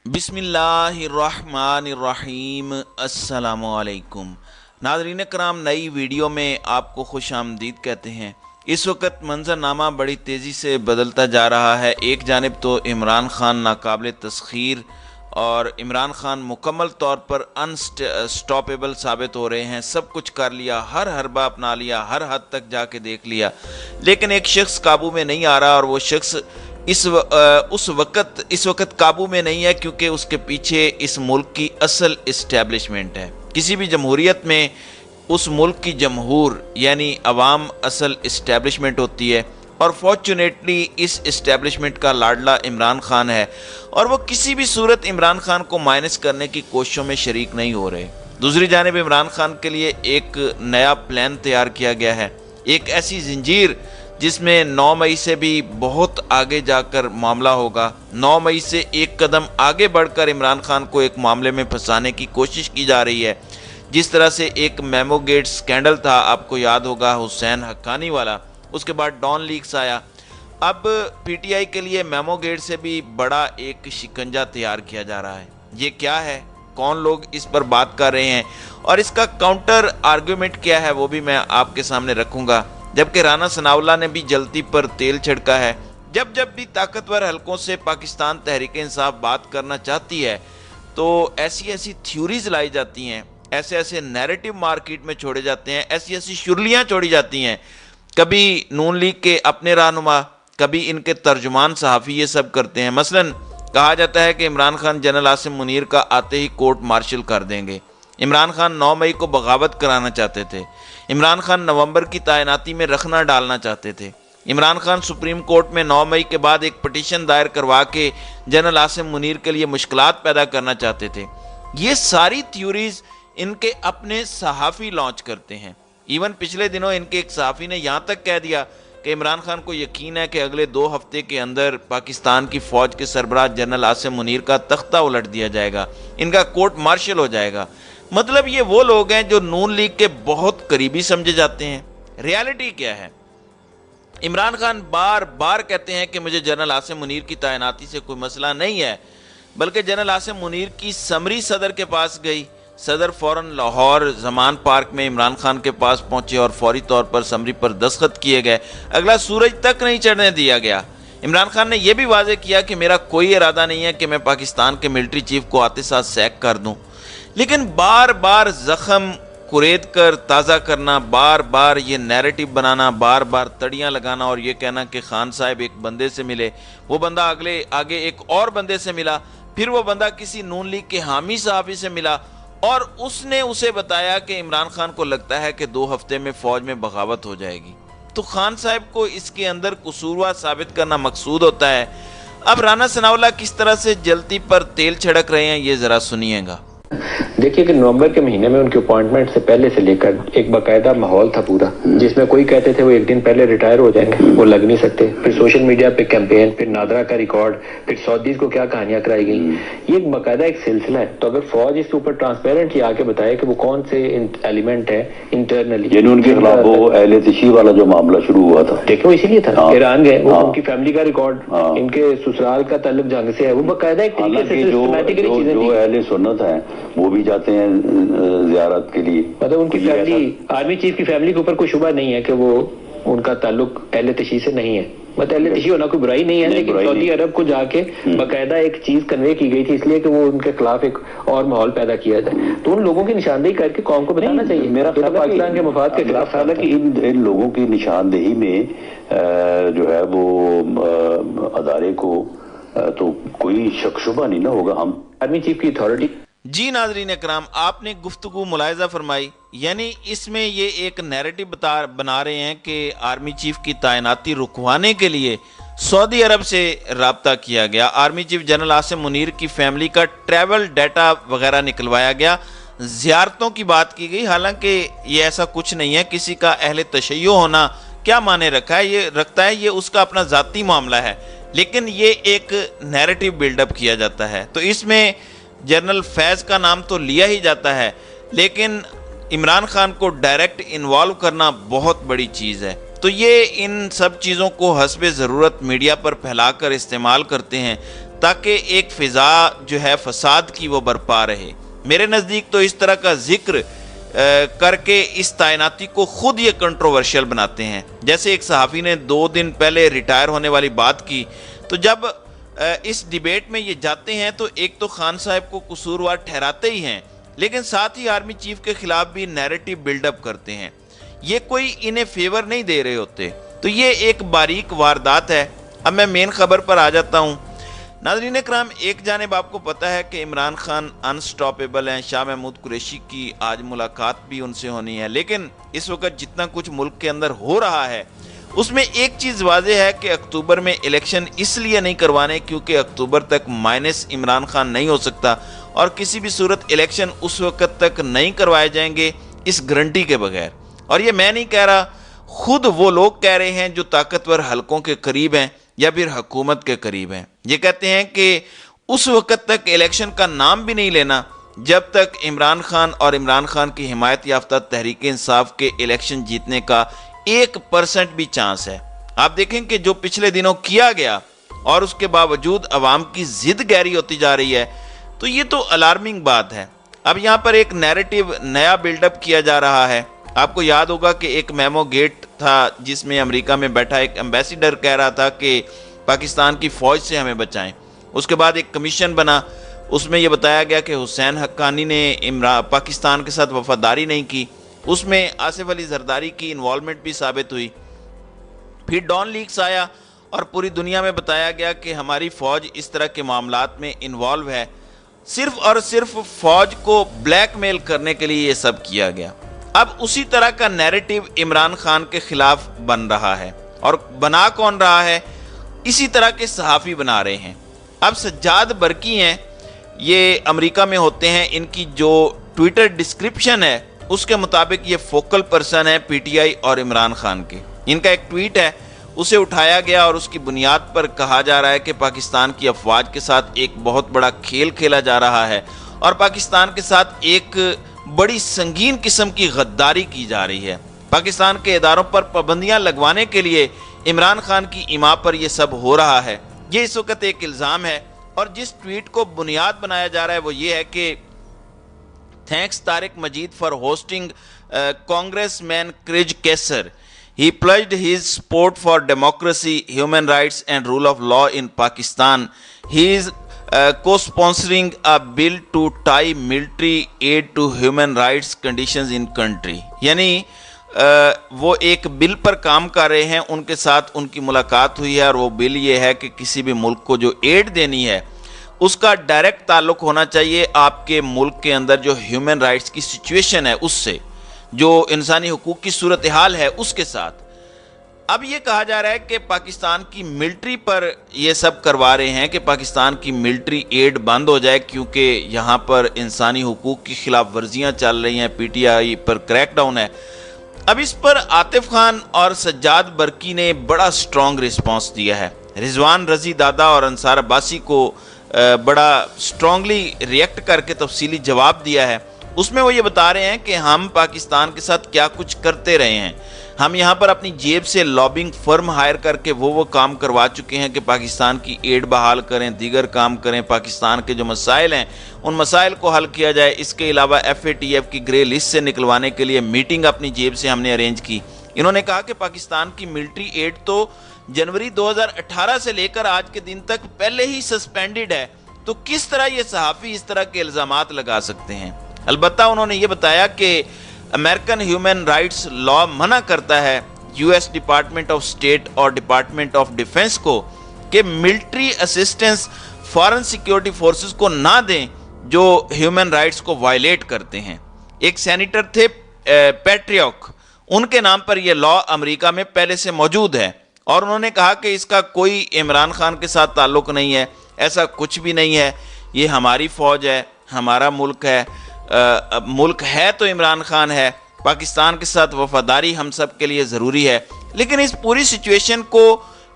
بسم اللہ الرحمن الرحیم۔ السلام علیکم ناظرین کرام، نئی ویڈیو میں آپ کو خوش آمدید کہتے ہیں۔ اس وقت منظرنامہ بڑی تیزی سے بدلتا جا رہا ہے۔ ایک جانب تو عمران خان ناقابل تسخیر اور عمران خان مکمل طور پر انسٹاپیبل ثابت ہو رہے ہیں۔ سب کچھ کر لیا، ہر حربہ اپنا لیا، ہر حد تک جا کے دیکھ لیا، لیکن ایک شخص قابو میں نہیں آ رہا، اور وہ شخص اس وقت قابو میں نہیں ہے، کیونکہ اس کے پیچھے اس ملک کی اصل اسٹیبلشمنٹ ہے۔ کسی بھی جمہوریت میں اس ملک کی جمہور یعنی عوام اصل اسٹیبلشمنٹ ہوتی ہے، اور فارچونیٹلی اس اسٹیبلشمنٹ کا لاڈلا عمران خان ہے، اور وہ کسی بھی صورت عمران خان کو مائنس کرنے کی کوششوں میں شریک نہیں ہو رہے۔ دوسری جانب عمران خان کے لیے ایک نیا پلان تیار کیا گیا ہے، ایک ایسی زنجیر جس میں 9 مئی سے بھی بہت آگے جا کر معاملہ ہوگا۔ 9 مئی سے ایک قدم آگے بڑھ کر عمران خان کو ایک معاملے میں پھنسانے کی کوشش کی جا رہی ہے، جس طرح سے ایک میمو گیٹ سکینڈل تھا، آپ کو یاد ہوگا، حسین حقانی والا، اس کے بعد ڈان لیکس آیا۔ اب پی ٹی آئی کے لیے میمو گیٹ سے بھی بڑا ایک شکنجہ تیار کیا جا رہا ہے۔ یہ کیا ہے؟ کون لوگ اس پر بات کر رہے ہیں، اور اس کا کاؤنٹر آرگومنٹ کیا ہے، وہ بھی میں آپ کے سامنے رکھوں گا۔ جبکہ رانا ثناءاللہ نے بھی جلتی پر تیل چھڑکا ہے۔ جب بھی طاقتور حلقوں سے پاکستان تحریک انصاف بات کرنا چاہتی ہے، تو ایسی تھیوریز لائی جاتی ہیں، ایسے نیریٹو مارکیٹ میں چھوڑے جاتے ہیں، ایسی شرلیاں چھوڑی جاتی ہیں۔ کبھی نون لیگ کے اپنے رہنما، کبھی ان کے ترجمان صحافی یہ سب کرتے ہیں۔ مثلا کہا جاتا ہے کہ عمران خان جنرل عاصم منیر کا آتے ہی کورٹ مارشل کر دیں گے۔ عمران خان 9 مئی کو بغاوت کرانا چاہتے تھے۔ عمران خان نومبر کی تعیناتی میں رخنہ ڈالنا چاہتے تھے۔ عمران خان سپریم کورٹ میں 9 مئی کے بعد ایک پٹیشن دائر کروا کے جنرل عاصم منیر کے لیے مشکلات پیدا کرنا چاہتے تھے۔ یہ ساری تھیوریز ان کے اپنے صحافی لانچ کرتے ہیں۔ ایون پچھلے دنوں ان کے ایک صحافی نے یہاں تک کہہ دیا کہ عمران خان کو یقین ہے کہ اگلے 2 ہفتے کے اندر پاکستان کی فوج کے سربراہ جنرل عاصم منیر کا تختہ الٹ دیا جائے گا، ان کا کورٹ مارشل ہو جائے گا۔ مطلب یہ وہ لوگ ہیں جو نون لیگ کے بہت قریبی سمجھے جاتے ہیں۔ ریالٹی کیا ہے؟ عمران خان بار بار کہتے ہیں کہ مجھے جنرل عاصم منیر کی تعیناتی سے کوئی مسئلہ نہیں ہے، بلکہ جنرل عاصم منیر کی سمری صدر کے پاس گئی۔ صدر فوراً لاہور زمان پارک میں عمران خان کے پاس پہنچے اور فوری طور پر سمری پر دستخط کیے گئے۔ اگلا سورج تک نہیں چڑھنے دیا گیا۔ عمران خان نے یہ بھی واضح کیا کہ میرا کوئی ارادہ نہیں ہے کہ میں پاکستان کے ملٹری چیف کو آتے ساتھ سیک کر دوں، لیکن بار بار زخم کرید کر تازہ کرنا، بار بار یہ نیریٹو بنانا، بار بار تڑیاں لگانا، اور یہ کہنا کہ خان صاحب ایک بندے سے ملے، وہ بندہ آگے ایک اور بندے سے ملا، پھر وہ بندہ کسی نون لیگ کے حامی صحافی سے ملا، اور اس نے اسے بتایا کہ عمران خان کو لگتا ہے کہ 2 ہفتے میں فوج میں بغاوت ہو جائے گی۔ تو خان صاحب کو اس کے اندر قصوروار ثابت کرنا مقصود ہوتا ہے۔ اب رانا ثناءاللہ کس طرح سے جلتی پر تیل چھڑک رہے ہیں، یہ ذرا سنیے گا۔ دیکھیے کہ نومبر کے مہینے میں ان کی اپوائنٹمنٹ سے پہلے سے لے کر ایک باقاعدہ ماحول تھا پورا، جس میں کوئی کہتے تھے وہ ایک دن پہلے ریٹائر ہو جائیں گے، وہ لگ نہیں سکتے، پھر سوشل میڈیا پہ کیمپین، پھر نادرا کا ریکارڈ، پھر سعودیز کو کیا کہانیاں کرائی گئی۔ یہ ایک باقاعدہ ایک سلسلہ ہے۔ تو اگر فوج اس کے اوپر ٹرانسپیرنٹ آ کے بتائے کہ وہ کون سے ایلیمنٹ ہے انٹرنلی، یعنی ان کے خلاف وہ اہل تشیع والا جو معاملہ شروع ہوا تھا، دیکھو اسی لیے تھا ایران گئے، وہ ان کی فیملی کا ریکارڈ، ان کے سسرال کا تعلق جنگ سے ہے، وہ باقاعدہ ایک طریقے سے سسٹمیٹکلی چیزیں جو اہل سنت ہیں وہ بھی جاتے ہیں زیارت کے لیے۔ مطلب ان کی فیملی، آرمی چیف کی فیملی کے اوپر کوئی شبہ نہیں ہے کہ وہ ان کا تعلق اہل تشیع سے نہیں ہے۔ مطلب اہل تشیع ہونا کوئی برائی نہیں ہے، لیکن سعودی عرب کو جا کے باقاعدہ ایک چیز کنوے کی گئی تھی، اس لیے کہ وہ ان کے خلاف ایک اور ماحول پیدا کیا جائے۔ تو ان لوگوں کی نشاندہی کر کے قوم کو بتانا چاہیے۔ میرا خیال ہے پاکستان کے مفاد کے خلاف ہے کہ ان لوگوں کی نشاندہی میں جو ہے وہ ادارے کو تو کوئی شک شبہ نہیں نہ ہوگا۔ ہم آرمی چیف کی اتھارٹی۔ جی ناظرین اکرام، آپ نے گفتگو ملاحظہ فرمائی، یعنی اس میں یہ ایک نیریٹو بنا رہے ہیں کہ آرمی چیف کی تعیناتی رکوانے کے لیے سعودی عرب سے رابطہ کیا گیا، army chief general Asim Munir کی فیملی کا ٹریول ڈیٹا وغیرہ نکلوایا گیا، زیارتوں کی بات کی گئی، حالانکہ یہ ایسا کچھ نہیں ہے۔ کسی کا اہل تشیع ہونا کیا معنی رکھتا ہے، یہ اس کا اپنا ذاتی معاملہ ہے، لیکن یہ ایک نیریٹو بلڈ اپ کیا جاتا ہے۔ تو اس میں جنرل فیض کا نام تو لیا ہی جاتا ہے، لیکن عمران خان کو ڈائریکٹ انوالو کرنا بہت بڑی چیز ہے۔ تو یہ ان سب چیزوں کو حسب ضرورت میڈیا پر پھیلا کر استعمال کرتے ہیں تاکہ ایک فضا جو ہے فساد کی وہ برپا رہے۔ میرے نزدیک تو اس طرح کا ذکر کر کے اس تعیناتی کو خود یہ کنٹروورشل بناتے ہیں۔ جیسے ایک صحافی نے 2 دن پہلے ریٹائر ہونے والی بات کی، تو جب اس ڈیبیٹ میں یہ جاتے ہیں تو ایک تو خان صاحب کو قصوروار ٹھہراتے ہی ہیں، لیکن ساتھ ہی آرمی چیف کے خلاف بھی نیریٹو بلڈ اپ کرتے ہیں۔ یہ کوئی انہیں فیور نہیں دے رہے ہوتے، تو یہ ایک باریک واردات ہے۔ اب میں مین خبر پر آ جاتا ہوں۔ ناظرین اکرام، ایک جانب آپ کو پتہ ہے کہ عمران خان انسٹاپیبل ہیں، شاہ محمود قریشی کی آج ملاقات بھی ان سے ہونی ہے، لیکن اس وقت جتنا کچھ ملک کے اندر ہو رہا ہے اس میں ایک چیز واضح ہے کہ اکتوبر میں الیکشن اس لیے نہیں کروانے کیونکہ اکتوبر تک مائنس عمران خان نہیں ہو سکتا، اور کسی بھی صورت الیکشن اس وقت تک نہیں کروائے جائیں گے اس گارنٹی کے بغیر۔ اور یہ میں نہیں کہہ رہا، خود وہ لوگ کہہ رہے ہیں جو طاقتور حلقوں کے قریب ہیں یا پھر حکومت کے قریب ہیں۔ یہ کہتے ہیں کہ اس وقت تک الیکشن کا نام بھی نہیں لینا جب تک عمران خان اور عمران خان کی حمایت یافتہ تحریک انصاف کے الیکشن جیتنے کا 1% بھی چانس ہے۔ آپ دیکھیں کہ جو پچھلے دنوں کیا گیا اور اس کے باوجود عوام کی ضد گہری ہوتی جا رہی ہے، تو یہ تو الارمنگ بات ہے۔ اب یہاں پر ایک نیریٹو نیا بلڈ اپ کیا جا رہا ہے۔ آپ کو یاد ہوگا کہ ایک میمو گیٹ تھا جس میں امریکہ میں بیٹھا ایک ایمبیسیڈر کہہ رہا تھا کہ پاکستان کی فوج سے ہمیں بچائیں۔ اس کے بعد ایک کمیشن بنا، اس میں یہ بتایا گیا کہ حسین حقانی نے پاکستان کے ساتھ وفاداری نہیں کی، اس میں آصف علی زرداری کی انوالومنٹ بھی ثابت ہوئی۔ پھر ڈان لیکس آیا اور پوری دنیا میں بتایا گیا کہ ہماری فوج اس طرح کے معاملات میں انوالو ہے۔ صرف اور صرف فوج کو بلیک میل کرنے کے لیے یہ سب کیا گیا۔ اب اسی طرح کا نیریٹو عمران خان کے خلاف بن رہا ہے، اور بنا کون رہا ہے؟ اسی طرح کے صحافی بنا رہے ہیں۔ اب سجاد برقی ہیں، یہ امریکہ میں ہوتے ہیں، ان کی جو ٹویٹر ڈسکرپشن ہے اس کے مطابق یہ فوکل پرسن ہے پی ٹی آئی اور عمران خان کے۔ ان کا ایک ٹویٹ ہے، اسے اٹھایا گیا اور اس کی بنیاد پر کہا جا رہا ہے کہ پاکستان کی افواج کے ساتھ ایک بہت بڑا کھیل کھیلا جا رہا ہے اور پاکستان کے ساتھ ایک بڑی سنگین قسم کی غداری کی جا رہی ہے۔ پاکستان کے اداروں پر پابندیاں لگوانے کے لیے عمران خان کی ایما پر یہ سب ہو رہا ہے۔ یہ اس وقت ایک الزام ہے، اور جس ٹویٹ کو بنیاد بنایا جا رہا ہے وہ یہ ہے کہ thanks Tariq Majeed for hosting congressman کرج کیسر. He pledged his support for democracy, human rights and rule of law in Pakistan. He is co-sponsoring a bill to tie military aid to human rights conditions in country. یعنی وہ ایک بل پر کام کر رہے ہیں، ان کے ساتھ ان کی ملاقات ہوئی ہے، اور وہ بل یہ ہے کہ کسی بھی ملک کو جو ایڈ دینی ہے اس کا ڈائریکٹ تعلق ہونا چاہیے آپ کے ملک کے اندر جو ہیومن رائٹس کی سچویشن ہے اس سے، جو انسانی حقوق کی صورتحال ہے اس کے ساتھ۔ اب یہ کہا جا رہا ہے کہ پاکستان کی ملٹری پر یہ سب کروا رہے ہیں کہ پاکستان کی ملٹری ایڈ بند ہو جائے کیونکہ یہاں پر انسانی حقوق کی خلاف ورزیاں چل رہی ہیں، پی ٹی آئی پر کریک ڈاؤن ہے۔ اب اس پر عاطف خان اور سجاد برقی نے بڑا سٹرونگ رسپانس دیا ہے۔ رضوان رضی دادا اور انصار عباسی کو بڑا سٹرونگلی ریئیکٹ کر کے تفصیلی جواب دیا ہے۔ اس میں وہ یہ بتا رہے ہیں کہ ہم پاکستان کے ساتھ کیا کچھ کرتے رہے ہیں، ہم یہاں پر اپنی جیب سے لابنگ فرم ہائر کر کے وہ کام کروا چکے ہیں کہ پاکستان کی ایڈ بحال کریں، دیگر کام کریں، پاکستان کے جو مسائل ہیں ان مسائل کو حل کیا جائے۔ اس کے علاوہ ایف اے ٹی ایف کی گرے لسٹ سے نکلوانے کے لیے میٹنگ اپنی جیب سے ہم نے ارینج کی۔ انہوں نے کہا کہ پاکستان کی ملٹری ایڈ تو جنوری 2018 سے لے کر آج کے دن تک پہلے ہی سسپینڈڈ ہے، تو کس طرح یہ صحافی اس طرح کے الزامات لگا سکتے ہیں؟ البتہ انہوں نے یہ بتایا کہ امریکن ہیومن رائٹس لا منع کرتا ہے U S department of state اور ڈپارٹمنٹ آف ڈیفنس کو کہ military assistance foreign security forces کو نہ دیں جو ہیومن رائٹس کو وائلیٹ کرتے ہیں۔ ایک سینیٹر تھے پیٹریوک، ان کے نام پر یہ لا امریکہ میں پہلے سے موجود ہے، اور انہوں نے کہا کہ اس کا کوئی عمران خان کے ساتھ تعلق نہیں ہے، ایسا کچھ بھی نہیں ہے، یہ ہماری فوج ہے، ہمارا ملک ہے، ملک ہے تو عمران خان ہے، پاکستان کے ساتھ وفاداری ہم سب کے لیے ضروری ہے۔ لیکن اس پوری سچویشن کو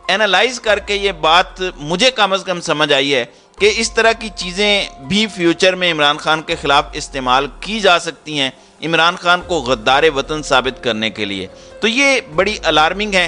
اینالائز کر کے یہ بات مجھے کم از کم سمجھ آئی ہے کہ اس طرح کی چیزیں بھی فیوچر میں عمران خان کے خلاف استعمال کی جا سکتی ہیں عمران خان کو غدار وطن ثابت کرنے کے لیے۔ تو یہ بڑی الارمنگ ہے۔